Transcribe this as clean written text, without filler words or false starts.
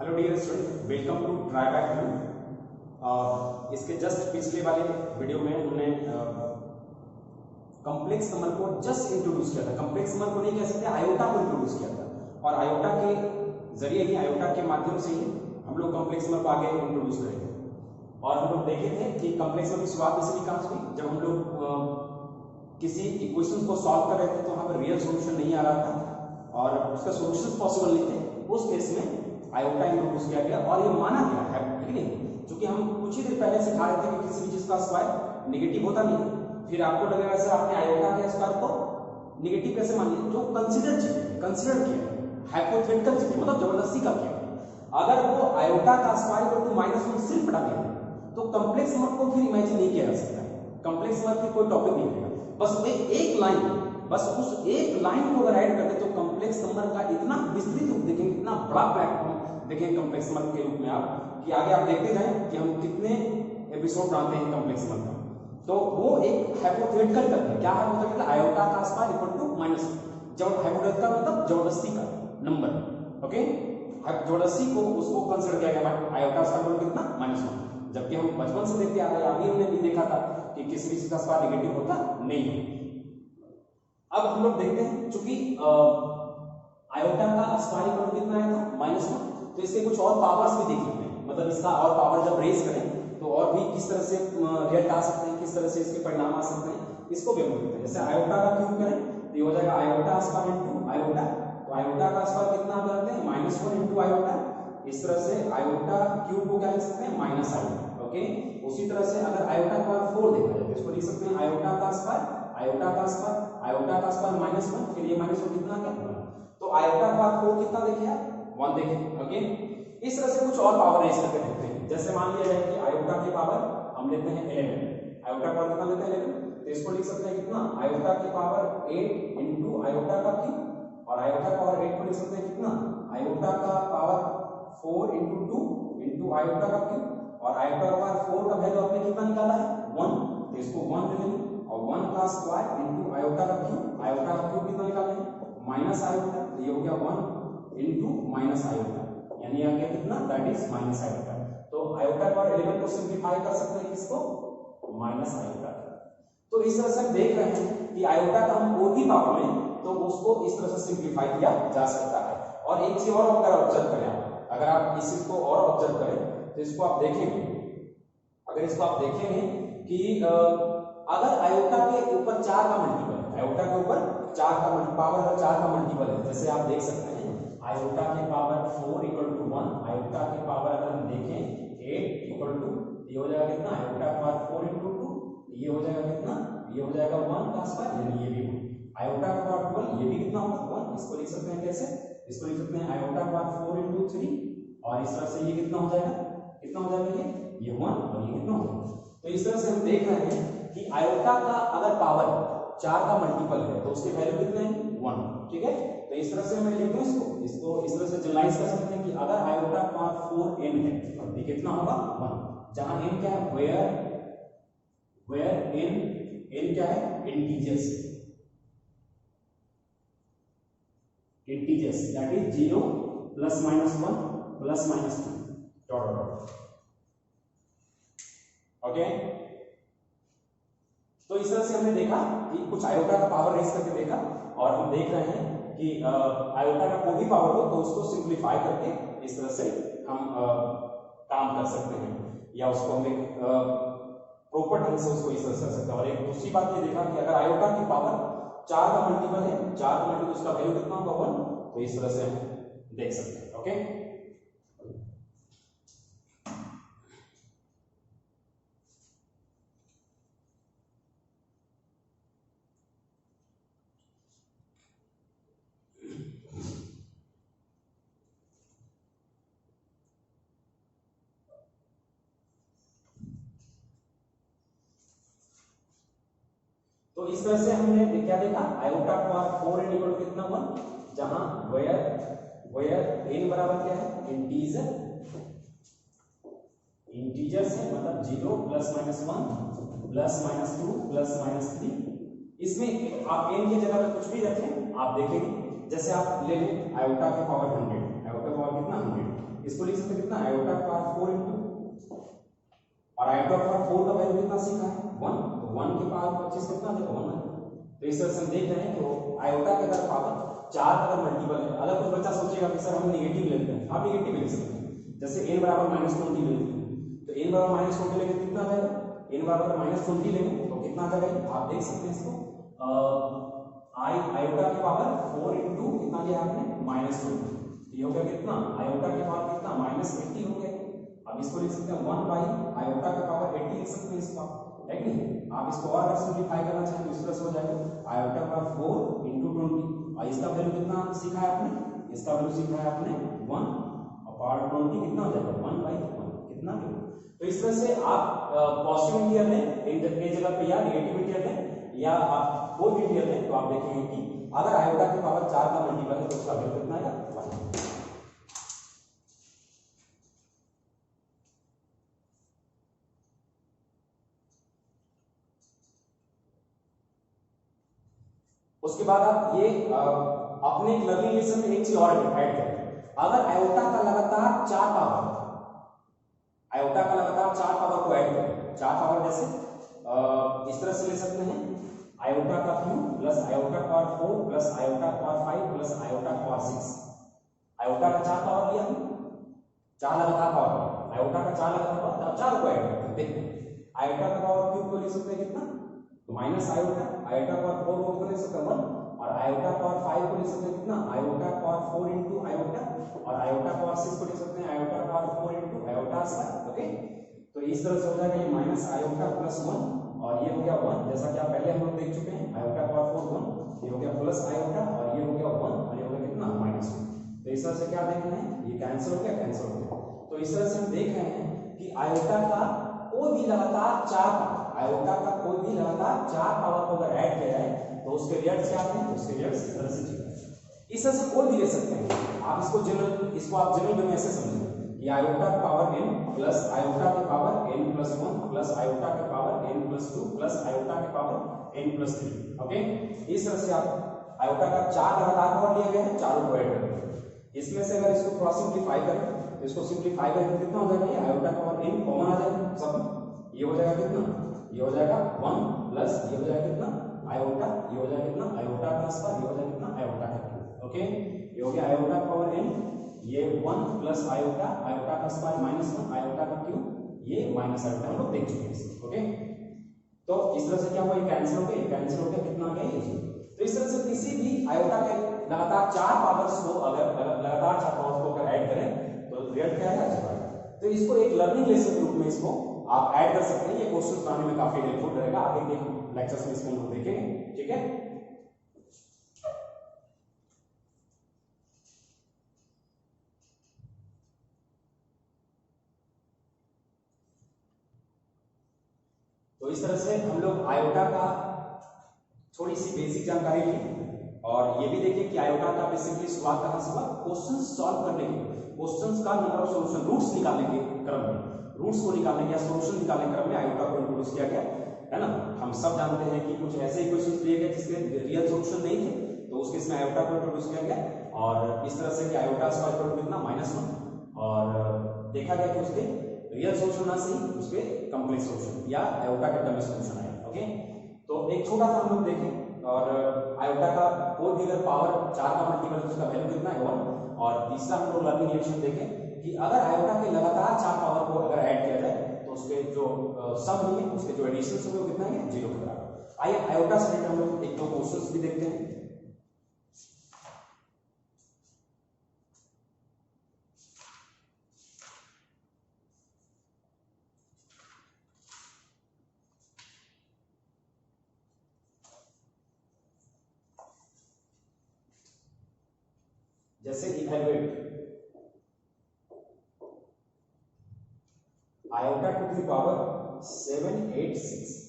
Hello dear student, welcome to try back to. इसके just पिछले वाले वीडियो में हमने कॉम्प्लेक्स नंबर को जस्ट इंट्रोड्यूस किया था। कॉम्प्लेक्स नंबर को नहीं कह सकते, आयोटा को इंट्रोड्यूस किया था और आयोटा के जरिए ही, आयोटा के माध्यम से ही हम लोग कॉम्प्लेक्स नंबर को आगे इंट्रोड्यूस करेंगे। और हम लोग देखे थे कि कॉम्प्लेक्स नंबर की शुरुआत इसलिए कहाँ हुई, जब हम लोग किसी इक्वेशन को सॉल्व कर रहे थे तो वहां पर रियल सॉल्यूशन नहीं आ रहा था और उसका सॉल्यूशन पॉसिबल नहीं थे। उस केस में आयोटा इंट्रोड्यूस किया गया और ये माना गया है, ठीक है, क्योंकि हम कुछ ही देर पहले सिखा रहे थे कि किसी भी चीज का स्क्वायर नेगेटिव होता नहीं। फिर आपको लगेगा सर आपने आयोटा के स्क्वायर को नेगेटिव कैसे मान लिया? जो कंसीडर चीज कंसीडर किया, हाइपोथेटिकल चीज, मतलब जबरदस्ती का किया। अगर वो आयोटा का स्क्वायर इक्वल टू -1 सिर्फ पढ़ा गया तो कॉम्प्लेक्स नंबर को फिर इमेजिन नहीं किया जा सकता है। कॉम्प्लेक्स नंबर की कोई टॉपिक नहीं रहेगा, बस वो एक लाइन, बस उस एक लाइन को अगर ऐड करते तो कॉम्प्लेक्स नंबर का इतना विस्तृत रूप देखेंगे, इतना बड़ा प्लेटफॉर्म देखेंगे कॉम्प्लेक्स नंबर के रूप में आप, कि आगे आप देखते जाएं कि हम कितने एपिसोड बनाते हैं कॉम्प्लेक्स नंबर का। तो वो एक हाइपोथेटिकल करते हैं। क्या हाइपोथेटिकल? आयोटा का स्क्वायर इक्वल टू -1। जब हाइपोथेटिकल मतलब जबरदस्ती का नंबर, ओके, जबरदस्ती को उसको कंसीडर किया गया आयोटा स्क्वायर कितना -1। जबकि हम बचपन से देखते आ रहे हैं, अभी हमने भी देखा था कि किसी भी चीज का स्क्वायर नेगेटिव होता नहीं है। अब हम लोग देखते हैं, चूंकि आयोटा का स्क्वायर इक्वल कितना आया था -1, तो इसके कुछ और पावर्स भी देख लेते हैं। मतलब इसका और पावर जब रेज करें तो और भी किस तरह से रिजल्ट आ सकते हैं, किस तरह से इसके परिणाम आ सकते हैं, इसको भी हम देखते हैं। जैसे आयोटा का क्यूब करें तो ये हो जाएगा आयोटा स्क्वायर इनटू आयोटा। तो आयोटा का स्क्वायर कितना आप जानते हैं? -1 इनटू आयोटा। इस तरह से आयोटा क्यूब को क्या लिख सकते हैं? Minus iota, okay. उसी तरह से अगर आयोटा का पावर 4 देखा जाए तो इसको लिख सकते हैं आयोटा का स्क्वायर, आयोटा का स्क्वायर, आयोटा का स्क्वायर -1, फिर ये -1 कितना आ गया? तो आयोटा का पावर 4 कितना देखे आप? 1 देखे, ओके। इस तरह से कुछ और पावर रेज करके देखते हैं। जैसे मान लिया जाए कि आयोटा की पावर हम लेते हैं 11, आयोटा पावर कितना लेते हैं? 11। तो इसको लिख सकते हैं कितना? आयोटा की पावर 8 इनटू आयोटा का क्यूब, और आयोटा पावर 8 को लिख सकते हैं कितना? आयोटा का पावर 4 इनटू 2 इनटू आयोटा का क्यूब, और आयोटा का पावर 4 का वैल्यू आपने कितना निकाला है? 1। तो इसको 1 ले लेंगे और 1 का स्क्वायर इनटू आयोटा का क्यूब, आयोटा का क्यूब कितना निकाले हैं? Minus iota. तो ये हो गया 1 इनटू माइनस आयोटा, यानी आ गया कितना? That is minus iota. तो आयोटा पावर 11 को सिंपलीफाई कर सकते हैं किसको? Minus iota. तो इस तरह से हम देख रहे हैं कि आयोटा का हम कोई भी पावर में तो उसको इस तरह से सिंपलीफाई किया जा सकता है। और एक चीज और अगर ऑब्जर्व करें, अगर आप इस चीज को और ऑब्जर्व करें तो इसको आप देखेंगे, अगर इसको आप देखेंगे कि अगर आयोटा के ऊपर 4 का मल्टीपल है, आयोटा के ऊपर 4 का पावर अगर 4 का मल्टीपल है, जैसे आप देख सकते हैं आयोटा के पावर 4 इक्वल टू 1, आयोटा के पावर अगर हम देखें 8 इक्वल टू, ये हो जाएगा कितना? आयोटा पावर 4 इनटू 2, ये हो जाएगा कितना? ये हो जाएगा 1 का स्क्वायर, यानी ये भी 1। आयोटा का पावर 12, ये भी कितना होगा? 1। इसको लिख सकते हैं कैसे? इसको लिख सकते हैं आयोटा पावर 4 इनटू 3, और इस तरह से ये कितना हो जाएगा? कितना हो जाएगा? ये 1, और ये कितना हो जाएगा? तो इस तरह से हम देख रहे हैं कि आयोटा का अगर पावर 4 का मल्टीपल है तो उसके वैल्यू कितने हैं? 1, ठीक है। तो इस तरह से मैं लिख दूं इसको इस तरह से जनरलाइज कर सकते हैं कि अगर आयोटा पावर 4n है तो ये कितना होगा? 1। जहां n क्या है? वेयर n क्या है? Integers, integers that is 0 +-1 +-2 dot dot, okay. तो इस तरह से हमने देखा कि कुछ आयोटा का पावर रेज करके देखा, और हम देख रहे हैं कि आयोटा का कोई भी पावर हो तो उसको सिंपलीफाई करके इस तरह से हम काम कर सकते हैं, या उसको हम एक प्रॉपर ढंग से उसको इस तरह से कर सकते हैं। और एक दूसरी बात ये देखा कि अगर आयोटा की पावर 4 का मल्टीपल है, 4 का मल्टीपल, उसका वैल्यू कितना होगा? 1। तो इस तरह से हम देख सकते हैं, ओके। तो इस तरह से हमने क्या देखा? Iota power 4n equal to कितना? 1, जहां वेयर n बराबर क्या है? इंटीजर, इंटीजर्स है, मतलब 0 +-1 +-2 +-3। इसमें आप n की जगह पर कुछ भी रखें, आप देखेंगे जैसे आप ले लें आयोटा के पावर 100, आयोटा पावर कितना? 100, इसको लिख सकते कितना आयोटा का पावर 4 इंटू, और आयोटा का पावर 4 का वैल्यू कितना सीखा है 1, तो 1 के पावर 25 कितना आ जाएगा 1 है। तो इस तरह से हम देख रहे हैं कि आयोटा के अगर पावर 4 का अगर मल्टीपल है, अगर कुछ बच्चा सोचेगा कि सर हम नेगेटिव लेते हैं, आप नेगेटिव ले सकते हैं, जैसे n बराबर -20 लेते हैं, तो n बराबर -20 लेंगे तो कितना आ जाएगा, n बराबर -20 लेंगे तो कितना आ जाएगा, आप देख सकते हैं इसको आयोटा की पावर 4 इंटू कितना लिया आपने -20, ये हो गया कितना आयोटा की पावर कितना -80 हो गया। अब इसको लिख सकते हैं 1 बाई आयोटा का पावर 80 लिख सकते हैं इसको, है कि नहीं। आप इसको और अगर सिंपलीफाई करना चाहें तो इस तरह से हो जाएगा आयोटा का 4 इंटू 20, और इसका वैल्यू कितना सीखा है आपने, इसका वैल्यू सीखा है आपने 1 और पावर 20 कितना हो जाएगा 1 बाई 1 कितना है। तो इस तरह से आप पॉजिटिव इंटीजर लें इन जगह पे या नेगेटिव इंटीजर लें या आप कोई भी इंटीजर लें, तो आप देखेंगे कि अगर आयोटा की पावर 4 का मल्टीपल है तो उसका वैल्यू कितना आएगा 1। उसके बाद आप ये अपने लर्निंग लेसन में एक चीज और ऐड करें, अगर आयोटा का लगातार 4 पावर, आयोटा का लगातार 4 पावर को ऐड करें, 4 पावर जैसे इस तरह से ले सकते हैं आयोटा का क्यूब प्लस आयोटा का पावर 4 प्लस आयोटा का पावर 5 प्लस आयोटा का पावर 6, आयोटा का 4 पावर लिया, 4 लगातार पावर, आयोटा का 4 लगातार पावर, 4 को ऐड करते हैं। देखिए आयोटा का पावर क्यूब को लिख सकते हैं कितना, तो माइनस आयोटा, आयोटा का पावर 4 को कितना लिख सकते हैं 1, और आयोटा का पावर 5 को लिख सकते हैं कितना आयोटा का पावर 4 इंटू आयोटा, और आयोटा का पावर 6 को लिख सकते हैं आयोटा का power 4 into iota square. Okay, तो इस तरह से हो जाएगा ये माइनस आयोटा प्लस 1 और ये हो गया 1, जैसा कि आप पहले हम लोग देख चुके हैं आयोटा का पावर 4 1, ये हो गया प्लस आयोटा और ये हो गया 1 और ये हो गया कितना -1। तो इस तरह से क्या देख रहे हैं, ये कैंसिल हो गया, कैंसिल हो गया। तो इस तरह से हम देख रहे हैं कि आयोटा का कोई भी लगातार 4 पावर, आयोटा का कोई भी लगातार 4 पावर को अगर ऐड किया जाए तो उसके रिजल्ट क्या आते हैं, उसके रिजल्ट इस तरह से चलते हैं। इस तरह से कोई भी ले सकते हैं आप, इसको जनरल, इसको आप जनरल में ऐसे समझें कि आयोटा की पावर n प्लस आयोटा की power n plus 1 plus iota की power n plus 2 plus iota की पावर n प्लस 3। ओके, इस तरह से आप आयोटा का 4 लगातार पावर लिया गया है, चारों को ऐड करते हैं। इसमें से अगर इसको क्रॉस सिंप्लीफाई करें तो इसको सिंप्लीफाई करें कितना हो जाएगा, ये आयोटा का पावर n कॉमन आ जाएगा सब, ये हो जाएगा कितना, ये हो जाएगा 1 प्लस ये हो जाएगा कितना आयोटा, ये हो जाएगा कितना आयोटा का स्क्वायर, ये हो जाएगा कितना आयोटा का क्यूब। ओके, ये हो गया आयोटा का पावर n, ये 1 प्लस आयोटा, आयोटा का स्क्वायर -1 आयोटा का क्यूब, ये माइनस आयोटा हम लोग देख चुके हैं। ओके, तो इस तरह से क्या हुआ, ये कैंसिल हो गया, कैंसिल हो गया, कितना आ गया ये। तो इस तरह से किसी भी आयोटा के लगातार 4 पावर्स को अगर लगातार 4 पावर्स को अगर ऐड करें तो रिजल्ट क्या आएगा। तो इसको एक लर्निंग लेसन के रूप में इसको आप ऐड कर सकते हैं, ये क्वेश्चन बनाने में काफी हेल्पफुल रहेगा, आगे के लेक्चर्स में इसको हम लोग देखेंगे। ठीक है, तो इस तरह से हम लोग आयोटा का थोड़ी सी बेसिक जानकारी ली, और ये भी देखिए कि आयोटा का बेसिकली शुरुआत कहां से हुआ, क्वेश्चन सॉल्व करने के, क्वेश्चंस का नंबर ऑफ सॉल्यूशन, रूट्स निकालने के क्रम में, रूट्स को निकालने या सॉल्यूशन निकालने के क्रम में आयोटा को इंट्रोड्यूस किया गया है ना। हम सब जानते हैं कि कुछ ऐसे इक्वेशंस दिए गए जिसके रियल सॉल्यूशन नहीं थे, तो उसके इसमें आयोटा को इंट्रोड्यूस किया गया, और इस तरह से कि आयोटा स्क्वायर इक्वल टू कितना -1, और देखा गया कि उसके रियल सॉल्यूशन ना सही उसके कंप्लेक्स सॉल्यूशन या आयोटा का डमी सॉल्यूशन आया। ओके, तो एक छोटा सा हम लोग देखें, और आयोटा का कोई भी अगर पावर 4 का मल्टीपल है तो उसका वैल्यू कितना है 1, और तीसरा हम लोग लर्निंग रिलेशन देखें कि अगर आयोटा के लगातार 4 पावर को अगर ऐड किया जाए तो उसके जो सम होंगे, उसके जो एडिशंस होंगे वो कितना है 0 के बराबर। आइए आयोटा से रिलेटेड हम लोग एक दो क्वेश्चंस भी देखते हैं। जैसे evaluate iota to the power 786